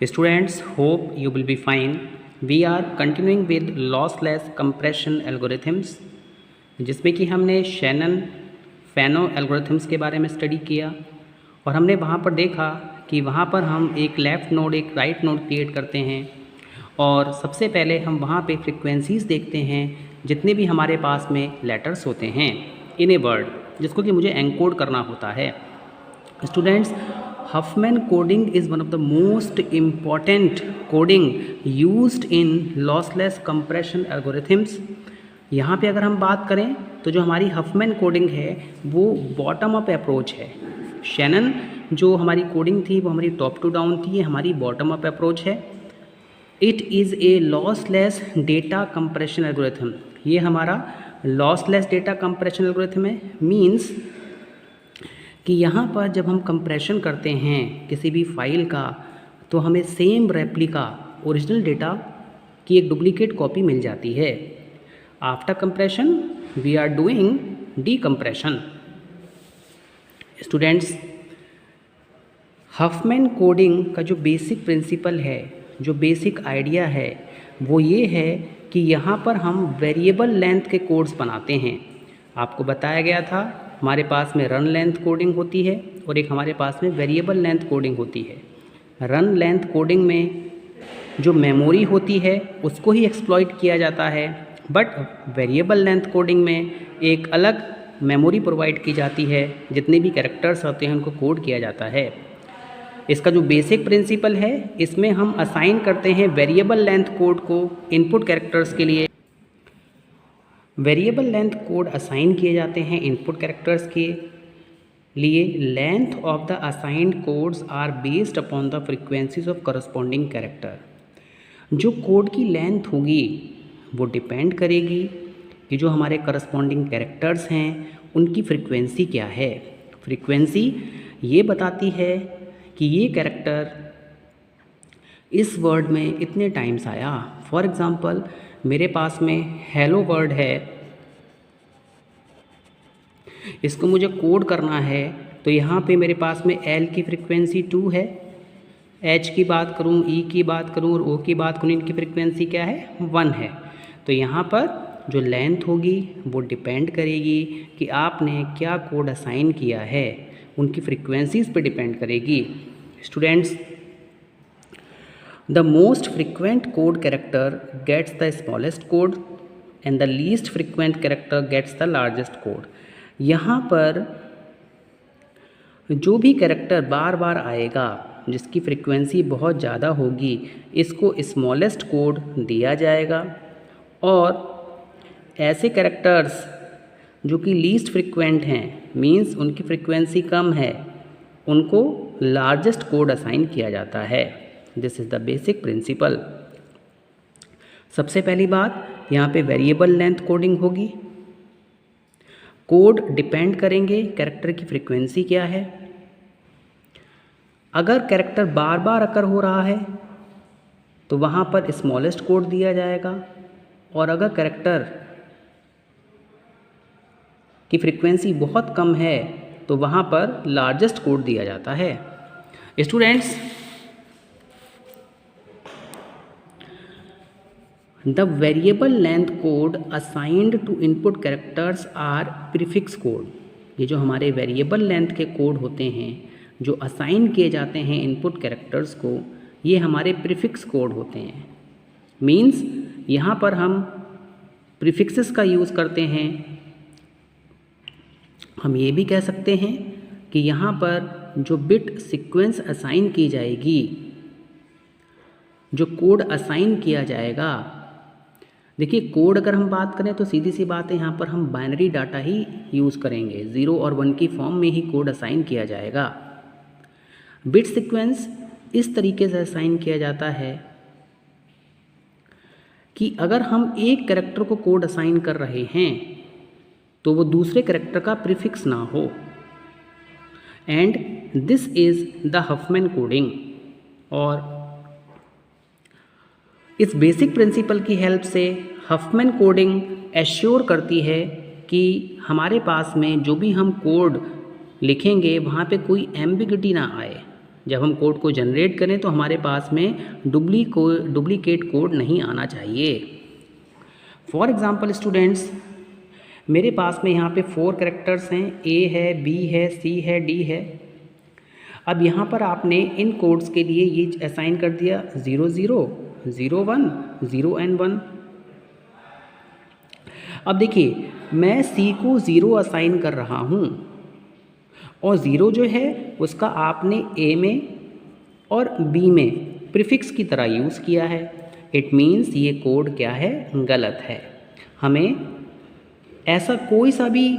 Students, hope you will be fine. We are continuing with lossless compression algorithms, जिसमें कि हमने Shannon फैनो algorithms के बारे में स्टडी किया और हमने वहाँ पर देखा कि वहाँ पर हम एक लेफ़्ट नोड एक राइट नोड क्रिएट करते हैं और सबसे पहले हम वहाँ पे फ्रीक्वेंसीज़ देखते हैं जितने भी हमारे पास में लेटर्स होते हैं इन ए वर्ड, जिसको कि मुझे एनकोड करना होता है। Students, Huffman coding is one of the most important coding used in lossless compression algorithms। यहाँ पे अगर हम बात करें तो जो हमारी हफमैन कोडिंग है वो बॉटम अप अप्रोच है। शैनन जो हमारी कोडिंग थी वो हमारी टॉप टू डाउन थी, ये हमारी बॉटम अप अप्रोच है। It is a lossless data compression algorithm. ये हमारा लॉसलेस डेटा कंप्रेशन एल्गोरिथम है। मीन्स कि यहाँ पर जब हम कंप्रेशन करते हैं किसी भी फाइल का तो हमें सेम रेप्लिका ओरिजिनल डेटा की एक डुप्लीकेट कॉपी मिल जाती है। After compression we are doing decompression. Students, Huffman coding का जो बेसिक प्रिंसिपल है, जो बेसिक आइडिया है वो ये है कि यहाँ पर हम वेरिएबल लेंथ के कोड्स बनाते हैं। आपको बताया गया था हमारे पास में रन लेंथ कोडिंग होती है और एक हमारे पास में वेरिएबल लेंथ कोडिंग होती है। रन लेंथ कोडिंग में जो मेमोरी होती है उसको ही एक्सप्लॉइट किया जाता है, बट वेरिएबल लेंथ कोडिंग में एक अलग मेमोरी प्रोवाइड की जाती है, जितने भी कैरेक्टर्स होते हैं उनको कोड किया जाता है। इसका जो बेसिक प्रिंसिपल है इसमें हम असाइन करते हैं वेरिएबल लेंथ कोड को इनपुट कैरेक्टर्स के लिए। वेरिएबल लेंथ कोड असाइन किए जाते हैं इनपुट कैरेक्टर्स के लिए। Length of the assigned codes are based upon the frequencies of corresponding character. जो कोड की लेंथ होगी वो डिपेंड करेगी कि जो हमारे करस्पॉन्डिंग कैरेक्टर्स हैं उनकी फ्रीक्वेंसी क्या है। फ्रीक्वेंसी ये बताती है कि ये कैरेक्टर इस वर्ड में इतने टाइम्स आया। फॉर एग्ज़ाम्पल, मेरे पास में हेलो वर्ड है, इसको मुझे कोड करना है तो यहाँ पे मेरे पास में एल की फ्रीक्वेंसी 2 है, एच की बात करूँ, ई की बात करूँ और ओ की बात करूँ, इनकी फ्रीक्वेंसी क्या है, 1 है। तो यहाँ पर जो लेंथ होगी वो डिपेंड करेगी कि आपने क्या कोड असाइन किया है, उनकी फ्रीक्वेंसीज़ पे डिपेंड करेगी। Students, the most frequent code character gets the smallest code and the least frequent character gets the largest code। यहाँ पर जो भी कैरेक्टर बार बार आएगा जिसकी फ्रीक्वेंसी बहुत ज़्यादा होगी इसको स्मॉलेस्ट कोड दिया जाएगा, और ऐसे कैरेक्टर्स जो कि लीस्ट फ्रीक्वेंट हैं, मींस उनकी फ्रीक्वेंसी कम है, उनको लार्जेस्ट कोड असाइन किया जाता है। This is the basic principle. सबसे पहली बात, यहाँ पे वेरिएबल लेंथ कोडिंग होगी। कोड डिपेंड करेंगे कैरेक्टर की फ्रीक्वेंसी क्या है। अगर कैरेक्टर बार बार अकर हो रहा है तो वहाँ पर स्मॉलेस्ट कोड दिया जाएगा, और अगर कैरेक्टर की फ्रीक्वेंसी बहुत कम है तो वहाँ पर लार्जेस्ट कोड दिया जाता है। Students, The variable length code assigned to input characters are prefix code। ये जो हमारे वेरिएबल लेंथ के कोड होते हैं जो असाइन किए जाते हैं इनपुट कैरेक्टर्स को, ये हमारे प्रीफिक्स कोड होते हैं। मींस यहाँ पर हम प्रीफिक्सेस का यूज़ करते हैं। हम ये भी कह सकते हैं कि यहाँ पर जो बिट सीक्वेंस असाइन की जाएगी, जो कोड असाइन किया जाएगा, देखिए कोड अगर हम बात करें तो सीधी सी बात है, यहाँ पर हम बाइनरी डाटा ही यूज़ करेंगे, 0 और 1 की फॉर्म में ही कोड असाइन किया जाएगा। बिट सीक्वेंस इस तरीके से असाइन किया जाता है कि अगर हम एक कैरेक्टर को कोड असाइन कर रहे हैं तो वो दूसरे कैरेक्टर का प्रीफिक्स ना हो, and this is the Huffman coding. और इस बेसिक प्रिंसिपल की हेल्प से हफमैन कोडिंग एश्योर करती है कि हमारे पास में जो भी हम कोड लिखेंगे वहाँ पे कोई एम्बिग्यूटी ना आए। जब हम कोड को जनरेट करें तो हमारे पास में डुप्लीकेट कोड नहीं आना चाहिए। फॉर एग्ज़ाम्पल स्टूडेंट्स, मेरे पास में यहाँ पे 4 कैरेक्टर्स हैं, A है, B है, C है, D है। अब यहाँ पर आपने इन कोड्स के लिए ये असाइन कर दिया 0 0 0 1 0 and 1। अब देखिए मैं C को 0 असाइन कर रहा हूँ और 0 जो है उसका आपने A में और B में प्रीफिक्स की तरह यूज़ किया है। इट मीन्स ये कोड क्या है, गलत है। हमें ऐसा कोई सा भी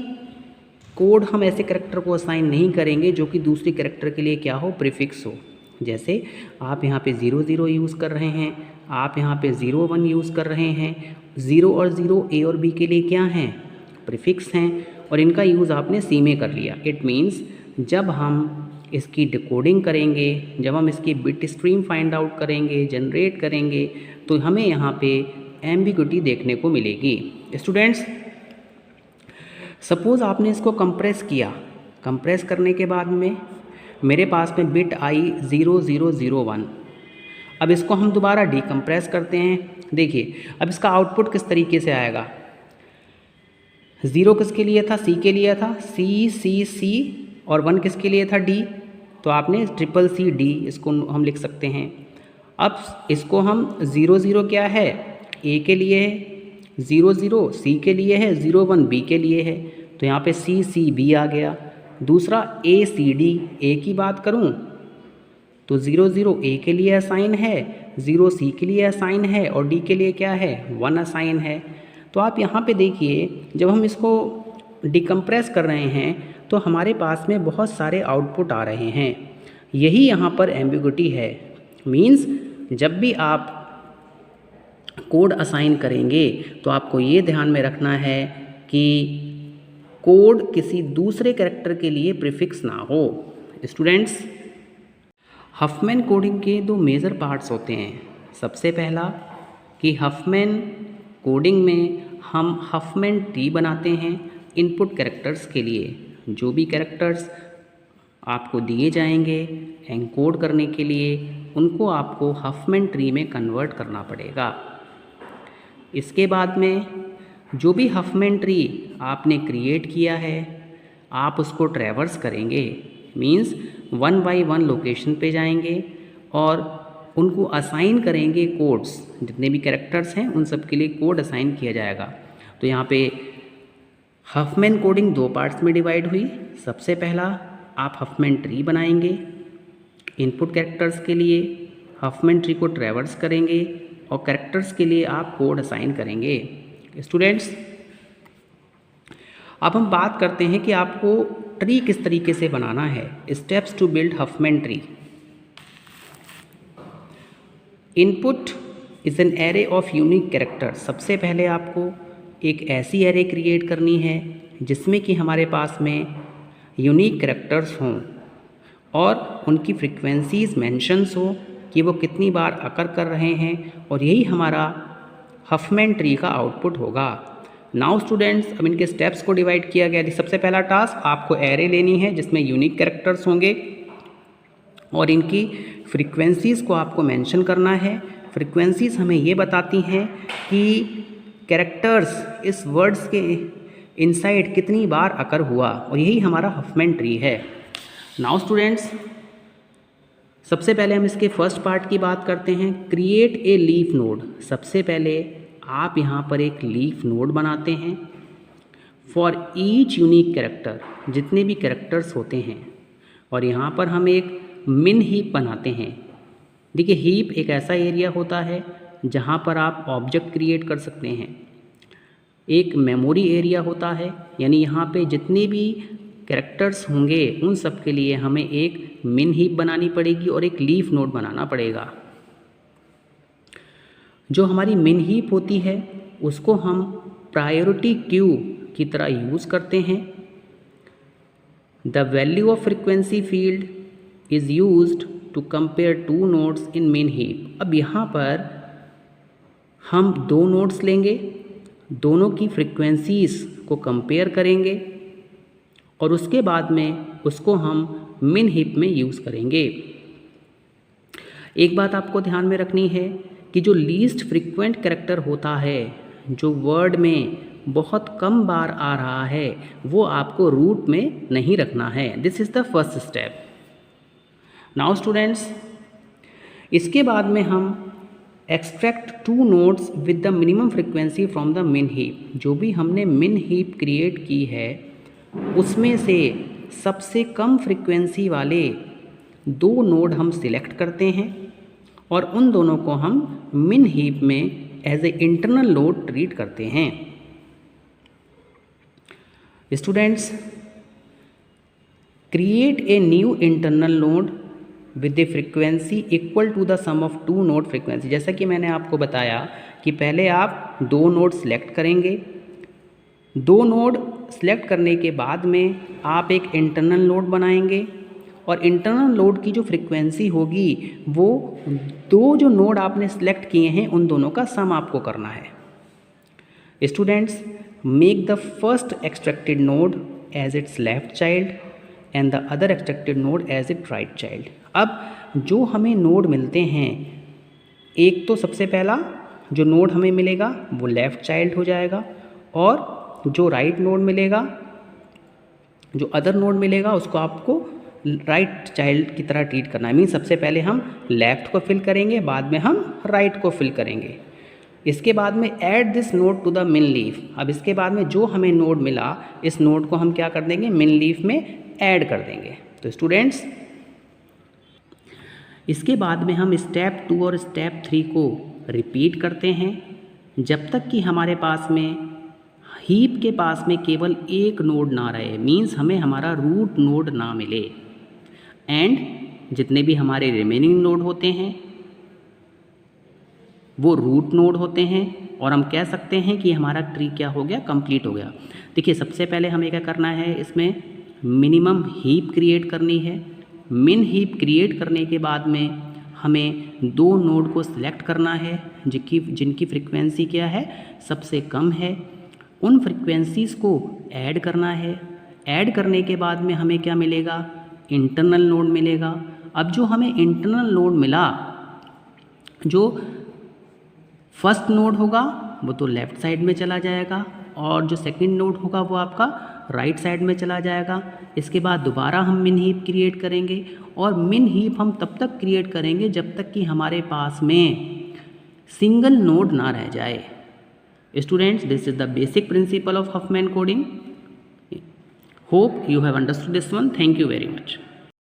कोड हम ऐसे कैरेक्टर को असाइन नहीं करेंगे जो कि दूसरे कैरेक्टर के लिए क्या हो, प्रीफिक्स हो। जैसे आप यहाँ पे 0 0 यूज़ कर रहे हैं, आप यहाँ पे 0 1 यूज़ कर रहे हैं। 0 और 0 A और B के लिए क्या हैं, प्रीफिक्स हैं, और इनका यूज़ आपने C में कर लिया। इट मीन्स जब हम इसकी डिकोडिंग करेंगे, जब हम इसकी बिट स्ट्रीम फाइंड आउट करेंगे, जनरेट करेंगे, तो हमें यहाँ पे एम्बिग्युइटी देखने को मिलेगी। स्टूडेंट्स, सपोज़ आपने इसको कंप्रेस किया, कंप्रेस करने के बाद में मेरे पास में बिट आई 0 0 0 1। अब इसको हम दोबारा डीकम्प्रेस करते हैं। देखिए अब इसका आउटपुट किस तरीके से आएगा। 0 किसके लिए था, C के लिए था, C और 1 किसके लिए था, D। तो आपने CCD इसको हम लिख सकते हैं। अब इसको हम 0 0 क्या है, A के लिए है, 0 0 C के लिए है, 0 1 B के लिए है, तो यहाँ पे CCB आ गया। दूसरा ACD, A की बात करूँ तो 0 0 A के लिए असाइन है, 0 C के लिए असाइन है और D के लिए क्या है, 1 असाइन है। तो आप यहाँ पे देखिए जब हम इसको डिकम्प्रेस कर रहे हैं तो हमारे पास में बहुत सारे आउटपुट आ रहे हैं। यही यहाँ पर एम्बिग्युइटी है। मीन्स जब भी आप कोड असाइन करेंगे तो आपको ये ध्यान में रखना है कि कोड किसी दूसरे कैरेक्टर के लिए प्रीफिक्स ना हो। स्टूडेंट्स, हफमैन कोडिंग के 2 मेजर पार्ट्स होते हैं। सबसे पहला कि हफमैन कोडिंग में हम हफमैन ट्री बनाते हैं इनपुट कैरेक्टर्स के लिए। जो भी कैरेक्टर्स आपको दिए जाएंगे एनकोड करने के लिए, उनको आपको हफमैन ट्री में कन्वर्ट करना पड़ेगा। इसके बाद में जो भी हफमैन ट्री आपने क्रिएट किया है आप उसको ट्रैवर्स करेंगे। मीन्स 1 बाय 1 लोकेशन पे जाएंगे और उनको असाइन करेंगे कोड्स। जितने भी कैरेक्टर्स हैं उन सब के लिए कोड असाइन किया जाएगा। तो यहाँ पे हफमैन कोडिंग 2 पार्ट्स में डिवाइड हुई। सबसे पहला आप हफमैन ट्री बनाएंगे इनपुट कैरेक्टर्स के लिए, हफमैन ट्री को ट्रैवर्स करेंगे और कैरेक्टर्स के लिए आप कोड असाइन करेंगे। स्टूडेंट्स, अब हम बात करते हैं कि आपको ट्री किस तरीके से बनाना है। Steps to build Huffman tree. Input is an array of unique character. सबसे पहले आपको एक ऐसी एरे क्रिएट करनी है जिसमें कि हमारे पास में यूनिक कैरेक्टर्स हों और उनकी फ्रीक्वेंसीज मेंशन्स हो कि वो कितनी बार अकर कर रहे हैं, और यही हमारा हफमैन ट्री का आउटपुट होगा। नाउ स्टूडेंट्स, अब इनके स्टेप्स को डिवाइड किया गया। सबसे पहला टास्क, आपको एरे लेनी है जिसमें यूनिक कैरेक्टर्स होंगे और इनकी फ्रीक्वेंसीज़ को आपको मेंशन करना है। फ्रीक्वेंसीज़ हमें ये बताती हैं कि कैरेक्टर्स इस वर्ड्स के इनसाइड कितनी बार अकर हुआ, और यही हमारा हफमैन ट्री है। नाउ स्टूडेंट्स, सबसे पहले हम इसके फर्स्ट पार्ट की बात करते हैं, क्रिएट ए लीफ नोड। सबसे पहले आप यहाँ पर एक लीफ नोड बनाते हैं फॉर ईच यूनिक कैरेक्टर, जितने भी कैरेक्टर्स होते हैं, और यहाँ पर हम एक मिन हीप बनाते हैं। देखिए, हीप एक ऐसा एरिया होता है जहाँ पर आप ऑब्जेक्ट क्रिएट कर सकते हैं। एक मेमोरी एरिया होता है, यानी यहाँ पे जितने भी कैरेक्टर्स होंगे उन सब के लिए हमें एक मिन हीप बनानी पड़ेगी और एक लीफ नोड बनाना पड़ेगा। जो हमारी मिन हीप होती है उसको हम प्रायोरिटी क्यू की तरह यूज़ करते हैं। The value of frequency field is used to compare 2 nodes in min heap. अब यहाँ पर हम 2 नोड्स लेंगे, दोनों की फ्रीक्वेंसीज़ को कंपेयर करेंगे और उसके बाद में उसको हम मिन हीप में यूज़ करेंगे। एक बात आपको ध्यान में रखनी है कि जो लीस्ट फ्रीक्वेंट कैरेक्टर होता है, जो वर्ड में बहुत कम बार आ रहा है, वो आपको रूट में नहीं रखना है। This is the first step. Now students, इसके बाद में हम extract 2 nodes with the minimum frequency from the मिन हीप। जो भी हमने मिन हीप क्रिएट की है उसमें से सबसे कम फ्रीक्वेंसी वाले 2 नोड हम सिलेक्ट करते हैं और उन दोनों को हम मिन हीप में as a internal node treat करते हैं। Students, create a new internal node with a frequency equal to the sum of 2 node frequency. जैसा कि मैंने आपको बताया कि पहले आप 2 नोड सेलेक्ट करेंगे, 2 नोड सेलेक्ट करने के बाद में आप एक इंटरनल नोड बनाएंगे और इंटरनल नोड की जो फ्रीक्वेंसी होगी वो 2 जो नोड आपने सेलेक्ट किए हैं उन दोनों का सम आपको करना है। Students, make the first extracted node as its left child and the other extracted node as it right child. अब जो हमें नोड मिलते हैं, एक तो सबसे पहला जो नोड हमें मिलेगा वो लेफ़्ट चाइल्ड हो जाएगा और जो राइट नोड मिलेगा, जो अदर नोड मिलेगा उसको आपको राइट चाइल्ड की तरह ट्रीट करना है। मीन सबसे पहले हम लेफ़्ट को फिल करेंगे, बाद में हम राइट को फिल करेंगे। इसके बाद में add this node to the min leaf. अब इसके बाद में जो हमें नोड मिला इस नोड को हम क्या कर देंगे, मिन लीफ में ऐड कर देंगे। तो स्टूडेंट्स, इसके बाद में हम स्टेप 2 और स्टेप 3 को रिपीट करते हैं जब तक कि हमारे पास में हीप के पास में केवल एक नोड ना रहे, मीन्स हमें हमारा रूट नोड ना मिले। एंड जितने भी हमारे रिमेनिंग नोड होते हैं वो रूट नोड होते हैं और हम कह सकते हैं कि हमारा ट्री क्या हो गया, कंप्लीट हो गया। देखिए, सबसे पहले हमें क्या करना है, इसमें मिनिमम हीप क्रिएट करनी है। मिन हीप क्रिएट करने के बाद में हमें 2 नोड को सिलेक्ट करना है जिनकी फ्रीक्वेंसी क्या है, सबसे कम है। उन फ्रीक्वेंसीज़ को ऐड करना है। ऐड करने के बाद में हमें क्या मिलेगा, इंटरनल नोड मिलेगा। अब जो हमें इंटरनल नोड मिला, जो फर्स्ट नोड होगा वो तो लेफ़्ट साइड में चला जाएगा और जो सेकंड नोड होगा वो आपका राइट साइड में चला जाएगा। इसके बाद दोबारा हम मिन हीप क्रिएट करेंगे और मिन हीप हम तब तक क्रिएट करेंगे जब तक कि हमारे पास में सिंगल नोड ना रह जाए। Students, this is the basic principle of Huffman coding. Hope you have understood this one. Thank you very much.